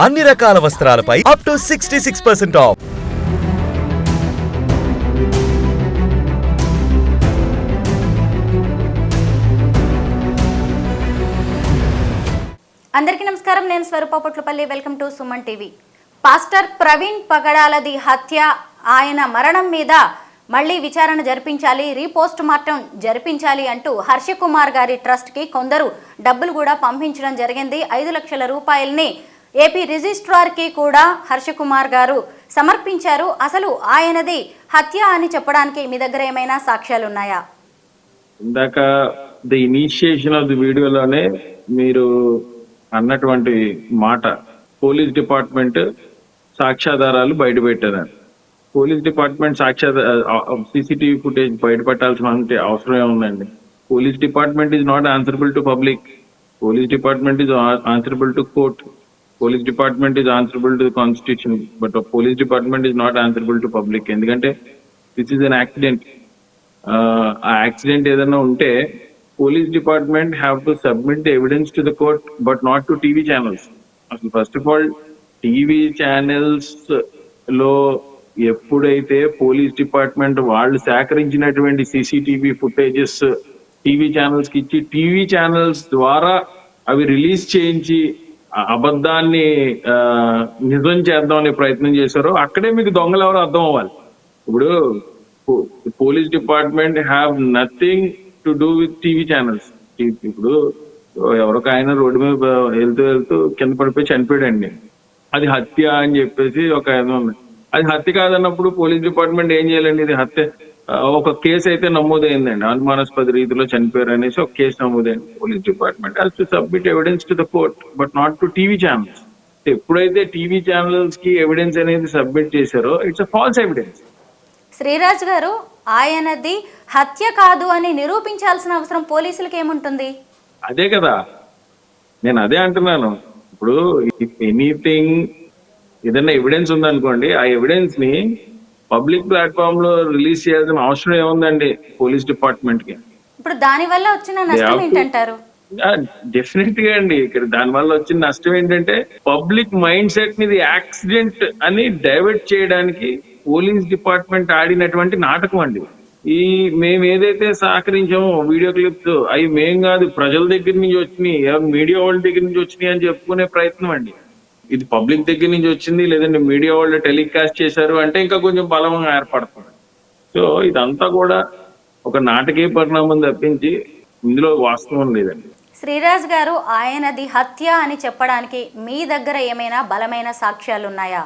అన్ని రకాల వస్త్రాలపై up to 66% of. అందరికీ నమస్కారం. నేను Swarupa Potlapalli. Welcome to Suman TV. Pastor Praveen పగడాలది హత్య, ఆయన మరణం మీద మళ్ళీ విచారణ జరిపించాలి, రీపోస్ట్ మార్టం జరిపించాలి అంటూ హర్షకుమార్ గారి ట్రస్ట్కి కొందరు డబ్బులు కూడా పంపించడం జరిగింది. 5 లక్షల రూపాయలని ఏపీ రిజిస్ట్రార్కి కూడా హర్షకుమార్ గారు సమర్పించారు. అసలు ఆయనది హత్య అని చెప్పడానికి మీ దగ్గర ఏమైనా సాక్ష్యాలు ఉన్నాయా? ఇందాక ది ఇనిషియేషన్ ఆఫ్ ది వీడియోలోనే మీరు అన్నటువంటి మాట, పోలీస్ డిపార్ట్మెంట్ సాక్ష్యాధారాలు బయటపెట్టారు. పోలీస్ డిపార్ట్మెంట్ సీసీటీవీ ఫుటేజ్ బయటపెట్టాల్సిన అవసరం ఏముందండి? Police department is not answerable to public. Police department is answerable to court. Police department is answerable to constitution. But police department is not answerable to public. ఎందుకంటే this is an accident. ఆ accident ఏదైనా ఉంటే police department have to submit the evidence to the court, but not to TV channels. అసలు first of all TV channels లో ఎప్పుడైతే police department వాళ్ళు సేకరించినటువంటి CCTV footages TV channels కి ఇచ్చి TV channels ద్వారా అవి రిలీజ్ చేయించి అబద్ధాన్ని నిజం చేద్దామనే ప్రయత్నం చేశారో అక్కడే మీకు దొంగలు ఎవరో అర్థం అవ్వాలి. ఇప్పుడు police department have nothing to do with TV channels. ఇప్పుడు ఎవరికి ఆయన రోడ్డు మీద వెళ్తూ కింద పడిపోయి చనిపోయాడండి, అది హత్య అని చెప్పేసి ఒక అది హత్య కాదన్నప్పుడు పోలీస్ డిపార్ట్మెంట్ ఏం చేయాలండి? ఇది హత్య, ఒక కేసు అయితే నమోదైందండి, అనుమానాస్పద రీతిలో చనిపోయారు అనేసి ఒక కేసు నమోదైంది. Police department has to submit evidence to the court, but not to TV channels. ఎప్పుడైతే టీవీ ఛానల్స్ కి ఎవిడెన్స్ అనేది సబ్మిట్ చేశారో it's a false evidence. Sreeraj గారు, ఆయనది హత్య కాదు అని నిరూపించాల్సిన అవసరం పోలీసులకు ఏముంటుంది? అదే కదా నేను అదే అంటున్నాను. ఇప్పుడు ఎనీథింగ్ ఏదైనా ఎవిడెన్స్ ఉందనుకోండి, ఆ ఎవిడెన్స్ ని పబ్లిక్ ప్లాట్ఫామ్ లో రిలీజ్ చేయాల్సిన అవసరం ఏముందండి పోలీస్ డిపార్ట్మెంట్ కి? ఇప్పుడు దాని వల్ల వచ్చిన నష్టం ఏంటంటారు? డెఫినెట్ గా అండి, ఇక్కడ దాని వల్ల వచ్చిన నష్టం ఏంటంటే పబ్లిక్ మైండ్ సెట్ ని యాక్సిడెంట్ అని డైవర్ట్ చేయడానికి పోలీస్ డిపార్ట్మెంట్ ఆడినటువంటి నాటకం అండి. మేము ఏదైతే సహకరించామో వీడియో క్లిప్స్, అవి మేం కాదు, ప్రజల దగ్గర నుంచి వచ్చినాయి, మీడియా వాళ్ళ దగ్గర నుంచి వచ్చినాయి అని చెప్పుకునే ప్రయత్నం అండి. ఇది పబ్లిక్ దగ్గర నుంచి వచ్చింది, లేదంటే మీడియా వాళ్ళు టెలికాస్ట్ చేశారు అంటే ఇంకా కొంచెం బలంగా ఏర్పడుతుంది. సో ఇదంతా కూడా ఒక నాటకీయ పరిణామం తప్పించి ఇందులో వాస్తవం లేదండి. శ్రీరాజ్ గారు, ఆయనది హత్య అని చెప్పడానికి మీ దగ్గర ఏమైనా బలమైన సాక్ష్యాలు ఉన్నాయా?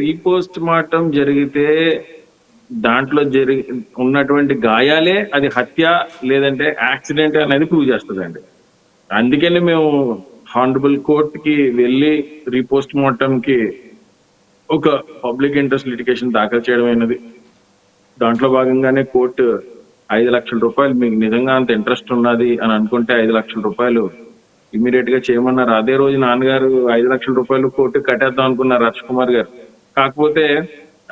రీపోస్ట్ మార్టం జరిగితే దాంట్లో ఉన్నటువంటి గాయాలే అది హత్య లేదంటే యాక్సిడెంట్ అనేది ప్రూవ్ చేస్తుందండి. అందుకని మేము హానరబుల్ కోర్ట్ కి వెళ్ళి రీపోస్ట్ మార్టం కి ఒక పబ్లిక్ ఇంట్రెస్ట్ లిటిగేషన్ దాఖలు చేయడం అయినది. దాంట్లో భాగంగానే కోర్టు 5 లక్షల రూపాయలు, మీకు నిజంగా అంత ఇంట్రెస్ట్ ఉన్నది అని అనుకుంటే 5 లక్షల రూపాయలు ఇమీడియట్ గా చేయమన్నారు. అదే రోజు నాన్నగారు 5 లక్షల రూపాయలు కోర్టుకు కట్టేద్దాం అనుకున్నారు హర్షకుమార్ గారు. కాకపోతే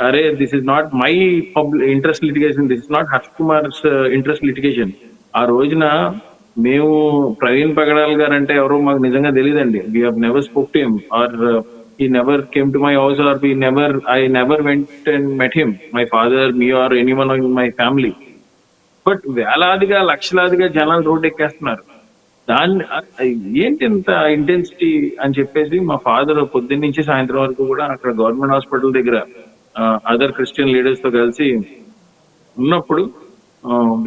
అరే, this is not my public interest litigation, this is not Harshakumar's interest litigation. ఆ రోజున మేము ప్రవీణ్ పగడాల్ గారు అంటే ఎవరో మాకు నిజంగా తెలియదండి. We have never spoke to him or he never came to my house or I never went and met him, my father, me or anyone in my family. But వేలాదిగా లక్షలాదిగా జనాలు రోడ్డు ఎక్కేస్తున్నారు. దాన్ని ఏంటి ఇంత ఇంటెన్సిటీ అని చెప్పేసి మా father పొద్దున్న నుంచి సాయంత్రం వరకు కూడా అక్కడ గవర్నమెంట్ హాస్పిటల్ దగ్గర అదర్ క్రిస్టియన్ లీడర్స్ తో కలిసి ఉన్నప్పుడు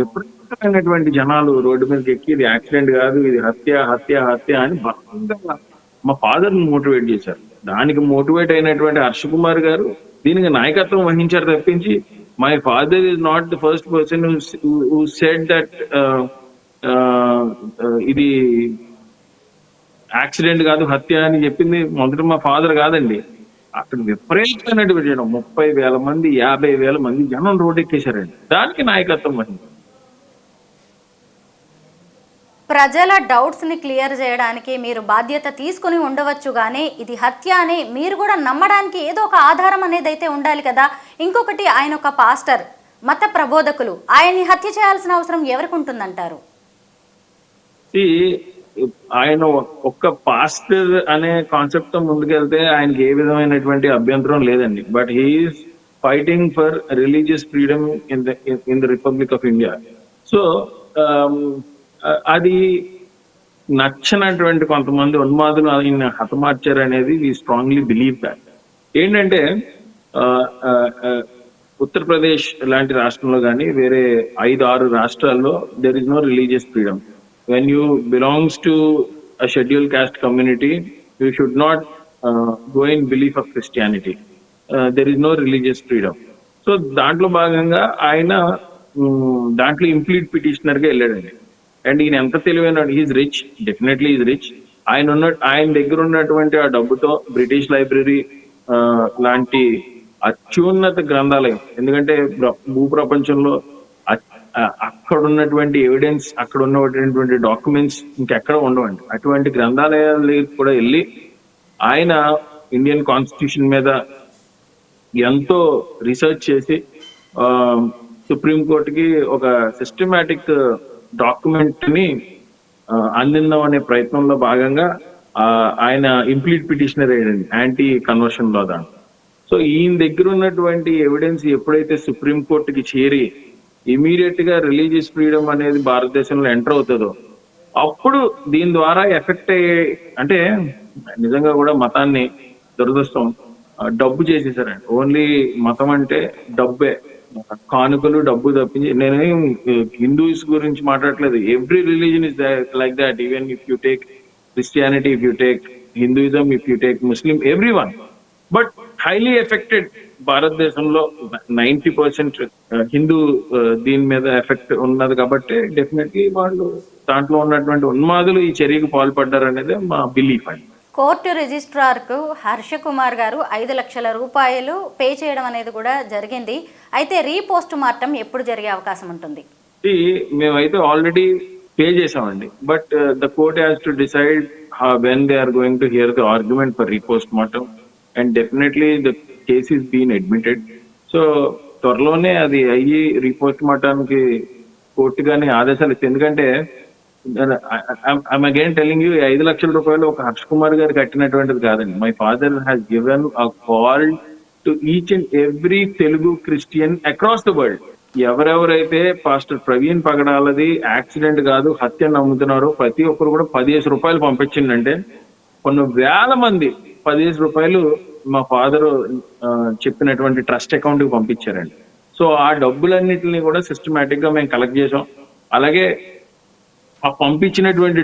విపరీతమైనటువంటి జనాలు రోడ్డు మీదకి ఎక్కి ఇది యాక్సిడెంట్ కాదు, ఇది హత్య హత్య హత్య అని బలంగా మా ఫాదర్ ని మోటివేట్ చేశారు. దానికి మోటివేట్ అయినటువంటి హర్షకుమార్ గారు దీనికి నాయకత్వం వహించారు తప్పించి my father is not the first person who said that ఇది యాక్సిడెంట్ కాదు హత్య అని చెప్పింది మొదట మా ఫాదర్ కాదండి. అక్కడ విపరీతమైనటువంటి 30,000 మంది 50,000 మంది జనం రోడ్డు ఎక్కేశారండి. దానికి నాయకత్వం వహించారు. ప్రజల డౌట్స్ని క్లియర్ చేయడానికి మీరు బాధ్యత తీసుకుని ఉండవచ్చు, కానీ ఇది హత్య అని మీరు కూడా నమ్మడానికి ఏదో ఒక ఆధారం అనేది అయితే ఉండాలి కదా. ఇంకొకటి, ఆయన ఒక పాస్టర్, మత ప్రబోధకులు, ఆయన్ని హత్య చేయాల్సిన అవసరం ఎవరికి ఉంటుందంటారు? ఆయన ఒక్క పాస్టర్ అనే కాన్సెప్ట్ తో ముందుకెళ్తే ఆయనకి ఏ విధమైనటువంటి అభ్యంతరం లేదండి. But he's fighting for religious freedom in the republic of India. So అది నచ్చనటువంటి కొంతమంది ఉన్మాదులు ఆయన హతమార్చారు అనేది వి స్ట్రాంగ్లీ బిలీవ్ దాట్. ఏంటంటే ఉత్తరప్రదేశ్ లాంటి రాష్ట్రంలో కానీ వేరే 5-6 రాష్ట్రాల్లో there is no religious freedom. When you belongs to a schedule caste community you should not go in belief of Christianity. There is no religious freedom. So దాంట్లో భాగంగా ఆయన దాంట్లో ఇంప్లీట్ పిటిషనర్ గా వెళ్ళాడండి. అండ్ ఈయన ఎంత తెలివైన, he's rich, definitely is rich. ఆయన దగ్గర ఉన్నటువంటి ఆ డబ్బుతో బ్రిటిష్ లైబ్రరీ లాంటి అత్యున్నత గ్రంథాలయం, ఎందుకంటే భూప్రపంచంలో అక్కడ ఉన్నటువంటి ఎవిడెన్స్, అక్కడ ఉన్నటువంటి డాక్యుమెంట్స్ ఇంకెక్కడ ఉండవండి. అటువంటి గ్రంథాలయాలకు కూడా వెళ్ళి ఆయన ఇండియన్ కాన్స్టిట్యూషన్ మీద ఎంతో రీసెర్చ్ చేసి సుప్రీంకోర్టుకి ఒక సిస్టమాటిక్ డాక్యుమెంట్ ని అందిందాం అనే ప్రయత్నంలో భాగంగా ఆయన ఇంప్లీట్ పిటిషనర్ అయ్యాడండి యాంటీ కన్వర్షన్ లో దాంట్లో. సో ఈయన దగ్గర ఉన్నటువంటి ఎవిడెన్స్ ఎప్పుడైతే సుప్రీంకోర్టుకి చేరి ఇమీడియట్ గా రిలీజియస్ ఫ్రీడమ్ అనేది భారతదేశంలో ఎంటర్ అవుతుందో అప్పుడు దీని ద్వారా ఎఫెక్ట్ అయ్యే, అంటే నిజంగా కూడా మతాన్ని దురదృష్టం డబ్బు చేసేసారండి. ఓన్లీ మతం అంటే డబ్బే, కానుకలు, డబ్బు తప్పించి. నేనేం హిందూస్ గురించి మాట్లాడట్లేదు. Every religion is like that. Even if you take Christianity, if you take Hinduism, if you take Muslim, every one. But highly affected భారతదేశంలో 90% హిందూ దీని మీద ఎఫెక్ట్ ఉన్నది కాబట్టి డెఫినెట్లీ వాళ్ళు దాంట్లో ఉన్నటువంటి ఉన్మాదులు ఈ చర్యకు పాల్పడ్డారు అనేది మా బిలీఫ్ అండి. కోర్టు రిజిస్ట్రార్ కు హర్ష కుమార్ గారు 5 లక్షల రూపాయలు పే చేయడం అనేది కూడా జరిగింది. అయితే రీపోస్ట్ మార్టం ఎప్పుడు జరిగే అవకాశం ఉంటుంది? మేమైతే ఆల్రెడీ పే చేసామండి. But the court has to decide when they are going to hear the argument for re postmortem. And definitely the case is been admitted. So త్వరలోనే అది అయ్యి రీపోస్ట్ మార్టానికి కోర్టు గానీ ఆదేశాలు ఇస్తుంది. ఎందుకంటే ఐఎమ్ అగైన్ టెలింగ్ యూ, 5 లక్షల రూపాయలు ఒక హర్ష్ కుమార్ గారు కట్టినటువంటిది కాదండి. My father has given a call to each and every Telugu Christian across the world. ఎవరెవరైతే పాస్టర్ ప్రవీణ్ పగడాలది యాక్సిడెంట్ కాదు హత్య నమ్ముతున్నారో ప్రతి ఒక్కరు కూడా 10,000 రూపాయలు పంపించిందంటే కొన్ని వేల మంది 10,000 రూపాయలు మా ఫాదర్ చెప్పినటువంటి ట్రస్ట్ అకౌంట్ కి పంపించారండి. సో ఆ డబ్బులన్నిటిని కూడా సిస్టమేటిక్ గా మేము కలెక్ట్ చేసాం. అలాగే ఆ పంపించినటువంటి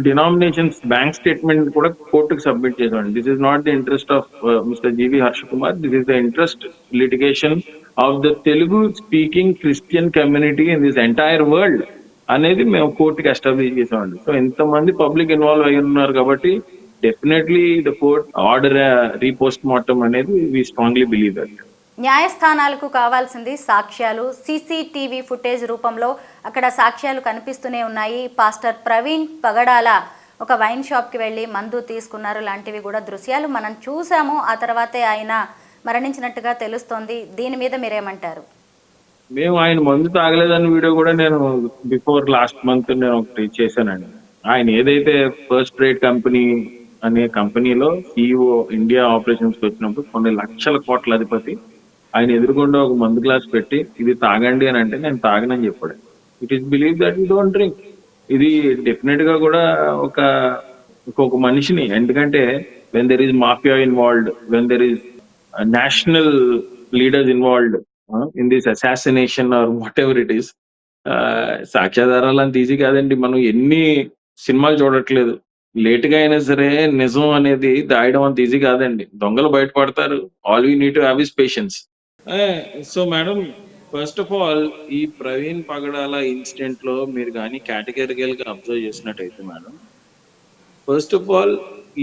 డినామినేషన్స్ బ్యాంక్ స్టేట్మెంట్ కూడా కోర్టుకు సబ్మిట్ చేసాం. This is not the interest of mister GV Harsha Kumar, this is the interest litigation of the Telugu speaking Christian community in this entire world అనేది మేము కోర్టుకి ఎస్టాబ్లిష్ చేసామండి. సో ఎంతమంది పబ్లిక్ ఇన్వాల్వ్ అయి ఉన్నారు కాబట్టి definitely the court order repost mortem అనేది వి strongly believe that. న్యాయస్థానాలకు కావాల్సింది సాక్ష్యాలు. సీసీటీవీ ఫుటేజ్ రూపంలో అక్కడ సాక్ష్యాలు కనిపిస్తూనే ఉన్నాయి. పాస్టర్ ప్రవీణ్ పగడాల ఒక వైన్ షాప్కి వెళ్ళి మందు తీసుకున్నారు లాంటివి కూడా దృశ్యాలు మనం చూసాము. ఆ తర్వాతే ఆయన మరణించినట్టుగా తెలుస్తోంది. దీని మీద మీరేమంటారు? మేము ఆయన మందు తాగలేదన్న వీడియో కూడా నేను బిఫోర్ లాస్ట్ మంత్ నేను ఒకటి చేశానండి. ఆయన ఏదైతే ఫస్ట్ రేట్ కంపెనీ అనే కంపెనీలో సిఇఓ ఇండియా ఆపరేషన్స్ వచ్చినప్పుడు కొన్ని లక్షల కోట్ల అధిపతి ఆయన ఎదురుకుండా ఒక మందు గ్లాస్ పెట్టి ఇది తాగండి అని అంటే నేను తాగనని చెప్పాడు. It is believe that you don't drink. ఇది డెఫినెట్ గా కూడా ఒక మనిషిని, ఎందుకంటే when there is mafia involved, when there is national leaders involved in this assassination or whatever it is, సాక్ష్యాధారాలు అంత ఈజీ కాదండి. మనం ఎన్ని సినిమాలు చూడట్లేదు, లేట్ గా అయినా సరే నిజం అనేది దాయడం అంత ఈజీ కాదండి. దొంగలు బయటపడతారు. All you need to have is patience. So madam, first of all ఈ ప్రవీణ్ పగడాల ఇన్సిడెంట్ లో మీరు కానీ కేటగిరికల్ గా అబ్జర్వ్ చేసినట్టయితే మేడం, ఫస్ట్ ఆఫ్ ఆల్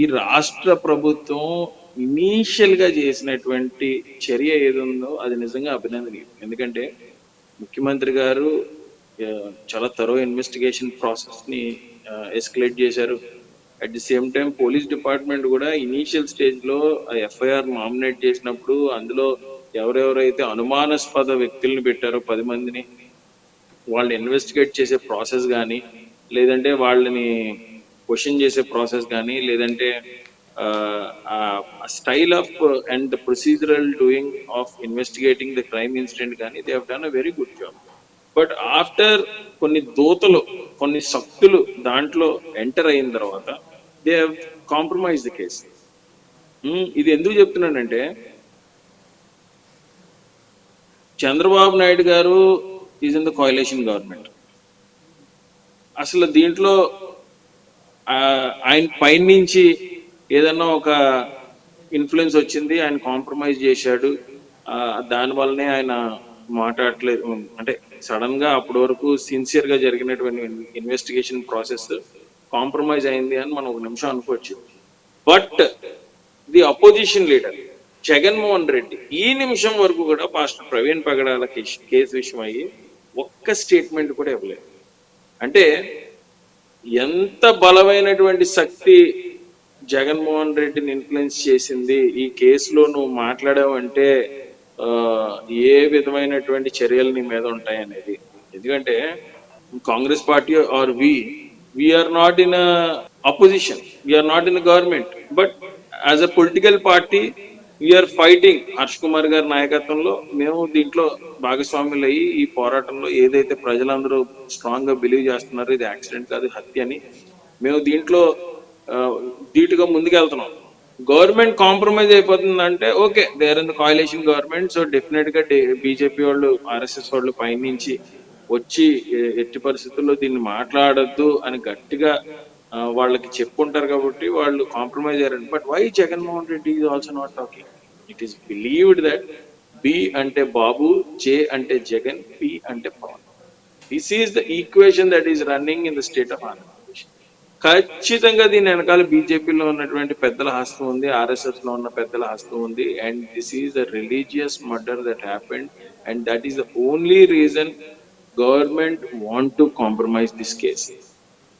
ఈ రాష్ట్ర ప్రభుత్వం ఇనీషియల్ గా చేసినటువంటి చర్య ఏదుందో అది నిజంగా అభినందనీయం. ఎందుకంటే ముఖ్యమంత్రి గారు చాలా థరో ఇన్వెస్టిగేషన్ ప్రాసెస్ ని ఎస్కలేట్ చేశారు. At the same time police department కూడా ఇనీషియల్ స్టేజ్ లో ఎఫ్ఐఆర్ నామినేట్ చేసినప్పుడు అందులో ఎవరెవరైతే అనుమానాస్పద వ్యక్తుల్ని పెట్టారో 10 మందిని, వాళ్ళు ఇన్వెస్టిగేట్ చేసే ప్రాసెస్ కానీ లేదంటే వాళ్ళని క్వశ్చన్ చేసే ప్రాసెస్ కానీ లేదంటే style of and the procedural doing of investigating the crime incident కానీ they have done a very good job. But after కొన్ని దోతలు కొన్ని శక్తులు దాంట్లో ఎంటర్ అయిన తర్వాత they have compromise the case. ఇది ఎందుకు చెప్తున్నానంటే చంద్రబాబు నాయుడు గారు is in the coalition government. అసలు దీంట్లో ఆయన పైనుంచి ఏదన్నా ఒక ఇన్ఫ్లుయెన్స్ వచ్చింది, ఆయన కాంప్రమైజ్ చేశాడు, దానివల్లనే ఆయన మాట్లాడలేదు. అంటే సడన్ గా అప్పటి వరకు సిన్సియర్ గా జరిగినటువంటి ఇన్వెస్టిగేషన్ ప్రాసెస్ కాంప్రమైజ్ అయింది అని మనం ఒక నిమిషం అనుకోవచ్చు. But the opposition leader Jaganmohan Reddy ఈ నిమిషం వరకు కూడా పాస్టర్ ప్రవీణ్ పగడాల కేసు విషయం అయ్యి ఒక్క స్టేట్మెంట్ కూడా ఇవ్వలేదు. అంటే ఎంత బలమైనటువంటి శక్తి జగన్మోహన్ రెడ్డిని ఇన్ఫ్లుయెన్స్ చేసింది ఈ కేసులో నువ్వు మాట్లాడావంటే ఏ విధమైనటువంటి చర్యలు నీ మీద ఉంటాయి అనేది. ఎందుకంటే Congress party or we are not in opposition, we are not in government, but as a political party we are fighting. Harsh Kumar గారి నాయకత్వంలో మేము దీంట్లో భాగస్వాములు అయ్యి ఈ పోరాటంలో ఏదైతే ప్రజలందరూ స్ట్రాంగ్ గా బిలీవ్ చేస్తున్నారు ఇది యాక్సిడెంట్ కాదు హత్య అని, మేము దీంట్లో ధీటుగా ముందుకెళ్తున్నాం. గవర్నమెంట్ కాంప్రమైజ్ అయిపోతుందంటే okay, they are in the coalition government, so definite గా బీజేపీ వాళ్ళు ఆర్ఎస్ఎస్ వాళ్ళు పైనుంచి వచ్చి ఎట్టి పరిస్థితుల్లో దీన్ని మాట్లాడొద్దు అని గట్టిగా వాళ్ళకి చెప్పుకుంటారు కాబట్టి వాళ్ళు కాంప్రమైజ్ అయ్యారండి. But why Jaganmohan Reddy is also not talking? It is believed that B అంటే బాబు, జే అంటే జగన్, పి అంటే Pawan. This is the equation that is running in the state of Andhra Pradesh. ఖచ్చితంగా దీని వెనకాల బీజేపీలో ఉన్నటువంటి పెద్దల హస్తం ఉంది, ఆర్ఎస్ఎస్ లో ఉన్న పెద్దల హస్తం ఉంది. And this is the religious murder that happened and that is the only reason government want to compromise this case.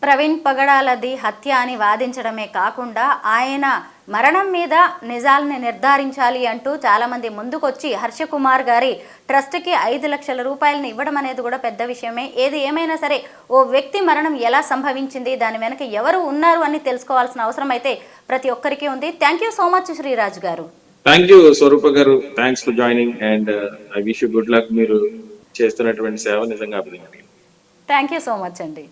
Praveen పగడాలది హత్య అని వాదించడమే కాకుండా ఆయన మరణం మీద నిజాల్ని నిర్ధారించాలి అంటూ చాలామంది ముందుకొచ్చి హర్షకుమార్ గారి ట్రస్ట్కి 5 లక్షల రూపాయలని ఇవ్వడం అనేది కూడా పెద్ద విషయమే. ఏది ఏమైనా సరే ఓ వ్యక్తి మరణం ఎలా సంభవించింది, దాని వెనక ఎవరు ఉన్నారు అని తెలుసుకోవాల్సిన అవసరం అయితే ప్రతి ఒక్కరికి ఉంది. Thank you so much Sreeraj గారు. థ్యాంక్ యూ స్వరూప గారు, thanks for joining and I wish you good luck. మీరు చేస్తున్నటువంటి సేవ నిజంగా అభినందనీయం. థ్యాంక్ యూ సో మచ్ అండి.